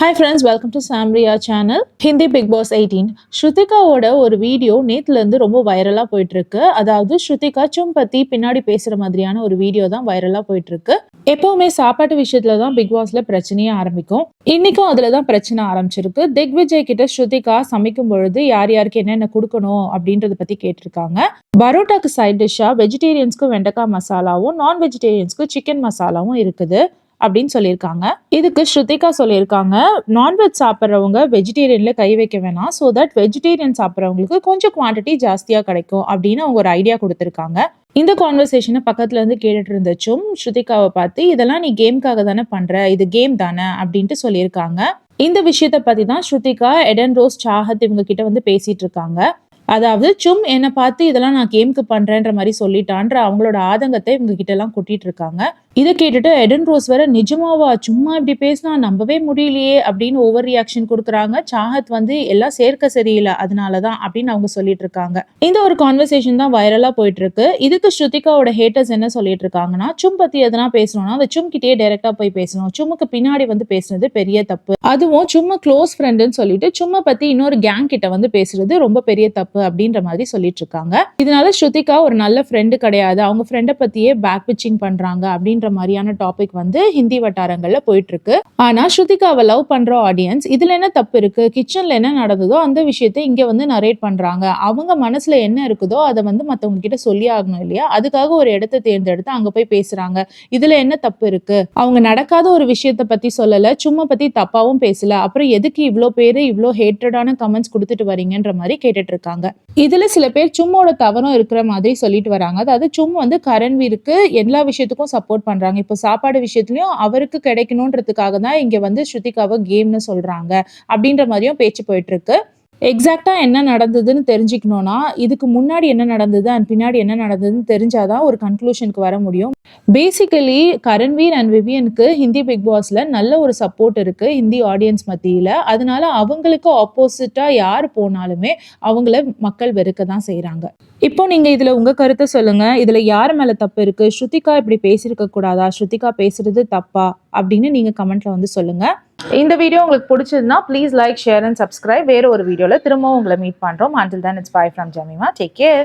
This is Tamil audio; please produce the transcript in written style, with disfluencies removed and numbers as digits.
Hi friends, welcome to Samriya channel. Hindi Big Boss 18. ஸ்ருதிகாவோட ஒரு வீடியோ நேத்துல இருந்து ரொம்ப வைரலா போயிட்டு இருக்கு. அதாவது ஸ்ருதிகா சும் பத்தி பின்னாடி பேசுற மாதிரியான ஒரு வீடியோ தான் வைரலா போயிட்டு இருக்கு. எப்பவுமே சாப்பாட்டு விஷயத்துல தான் பிக் பாஸ்ல பிரச்சனையே ஆரம்பிக்கும். இன்னைக்கும் அதுலதான் பிரச்சனை ஆரம்பிச்சிருக்கு. திக்விஜய் கிட்ட ஸ்ருதிகா சமைக்கும் பொழுது யார் யாருக்கு என்னென்ன கொடுக்கணும் அப்படின்றத பத்தி கேட்டிருக்காங்க. பரோட்டாக்கு சைட் டிஷ்ஷா வெஜிடேரியன்ஸ்க்கு வெண்டைக்காய் மசாலாவும், நான் வெஜிடேரியன்ஸ்க்கு சிக்கன் மசாலாவும் இருக்குது அப்படின்னு சொல்லியிருக்காங்க. இதுக்கு ஸ்ருதிகா சொல்லியிருக்காங்க, நான்வெஜ் சாப்பிட்றவங்க வெஜிடேரியன்ல கை வைக்க வேணாம், ஸோ தட் வெஜிடேரியன் சாப்பிட்றவங்களுக்கு கொஞ்சம் குவான்டிட்டி ஜாஸ்தியா கிடைக்கும் அப்படின்னு அவங்க ஒரு ஐடியா கொடுத்துருக்காங்க. இந்த கான்வர்சேஷனை பக்கத்துல இருந்து கேட்டுட்டு இருந்துச்சும் ஸ்ருதிகாவை பார்த்து, இதெல்லாம் நீ கேம்காக தானே பண்ற, இது கேம் தானே அப்படின்ட்டு சொல்லியிருக்காங்க. இந்த விஷயத்த பத்தி தான் ஸ்ருதிகா, எடன் ரோஸ், சாஹத் இவங்க கிட்ட வந்து பேசிட்டு இருக்காங்க. அதாவது சும் என்னை பார்த்து இதெல்லாம் நான் கேம்க்கு பண்றேன்ற மாதிரி சொல்லிட்டான்ற அவங்களோட ஆதங்கத்தை இவங்க கிட்ட எல்லாம் கொட்டிட்டு இருக்காங்க. இதை கேட்டுட்டு எடன் ரோஸ் வேற, நிஜமாவா, சும்மா இப்படி பேசினா நம்பவே முடியலையே அப்படின்னு ஓவர் ரியாக்ஷன் கொடுக்குறாங்க. சாஹத் வந்து எல்லாம் சேர்க்க சரியில்லை அதனாலதான் அப்படின்னு அவங்க சொல்லிட்டு இருக்காங்க. இந்த ஒரு கான்வர்சேஷன் தான் வைரலா போயிட்டு இருக்கு. இதுக்கு ஸ்ருதிகாவோட ஹேட்டர்ஸ் என்ன சொல்லிட்டு இருக்காங்கன்னா, சும் பத்தி எதனா பேசணும்னா அந்த சும் கிட்டே டைரக்டா போய் பேசணும், சும்முக்கு பின்னாடி வந்து பேசுனது பெரிய தப்பு, அதுவும் சும்மா க்ளோஸ் ஃப்ரெண்டுன்னு சொல்லிட்டு சும்மா பத்தி இன்னொரு கேங் கிட்ட வந்து பேசுறது ரொம்ப பெரிய தப்பு அப்படின்ற மாதிரி சொல்லிட்டு இருக்காங்க. இதனால ஸ்ருதிகா ஒரு நல்ல ஃப்ரெண்டு கிடையாது, அவங்க ஃப்ரெண்டை பத்தியே பேக் பிச்சிங் பண்றாங்க அப்படின்ற மாதிரியான டாபிக் வந்து ஹிந்தி வட்டாரங்கள்ல போயிட்டு இருக்கு. ஆனா ஸ்ருதிகாவை லவ் பண்ற ஆடியன்ஸ் இதுல என்ன தப்பு இருக்கு, கிச்சன்ல என்ன நடந்ததோ அந்த விஷயத்தை இங்க வந்து நரேட் பண்றாங்க, அவங்க மனசுல என்ன இருக்குதோ அதை வந்து மத்தவங்க கிட்ட சொல்லி ஆகணும் இல்லையா, அதுக்காக ஒரு இடத்தை தேர்ந்தெடுத்து அங்க போய் பேசுறாங்க, இதுல என்ன தப்பு இருக்கு, அவங்க நடக்காத ஒரு விஷயத்த பத்தி சொல்லல, சும்மா பத்தி தப்பாவும் பேசல, அப்புறம் எதுக்கு இவ்ளோ பேரு இவ்ளோ ஹேட்ரடான கமெண்ட்ஸ் கொடுத்துட்டு வரீங்கன்ற மாதிரி கேட்டுட்டு இருக்காங்க. இதுல சில பேர் சும்மோட தவறும் இருக்கிற மாதிரி சொல்லிட்டு வராங்க. அதாவது சும் வந்து கரண்வீருக்கு எல்லா விஷயத்துக்கும் சப்போர்ட் பண்றாங்க. இப்போ சாப்பாடு விஷயத்துலயும் அவருக்கு கிடைக்கணும்ன்றதுக்காக தான் இங்க வந்து ஸ்ருதிகாவை கேம்னு சொல்றாங்க அப்படின்ற மாதிரியும் பேச்சு போயிட்டு இருக்கு. எக்ஸாக்டா என்ன நடந்ததுன்னு தெரிஞ்சுக்கணும்னா இதுக்கு முன்னாடி என்ன நடந்தது அண்ட் பின்னாடி என்ன நடந்ததுன்னு தெரிஞ்சாதான் ஒரு கன்க்ளூஷனுக்கு வர முடியும். பேசிக்கலி கரண்வீர் அண்ட் விவியனுக்கு ஹிந்தி பிக் பாஸ்ல நல்ல ஒரு சப்போர்ட் இருக்கு ஹிந்தி ஆடியன்ஸ் மத்தியில. அதனால அவங்களுக்கு ஆப்போசிட்டா யார் போனாலுமே அவங்கள மக்கள் வெறுக்க தான் செய்யறாங்க. இப்போ நீங்க இதுல உங்க கருத்தை சொல்லுங்க. இதுல யார் மேல தப்பு இருக்கு, ஸ்ருதிகா இப்படி பேசியிருக்க கூடாதா, ஸ்ருதிகா பேசுறது தப்பா அப்படின்னு நீங்க கமெண்ட்ல வந்து சொல்லுங்க. இந்த வீடியோ உங்களுக்கு பிடிச்சதுன்னா please like, share and subscribe. வேற ஒரு வீடியோல திரும்பவும் உங்களை மீட் பண்றோம். Until then, it's bye from Jamima. Take care.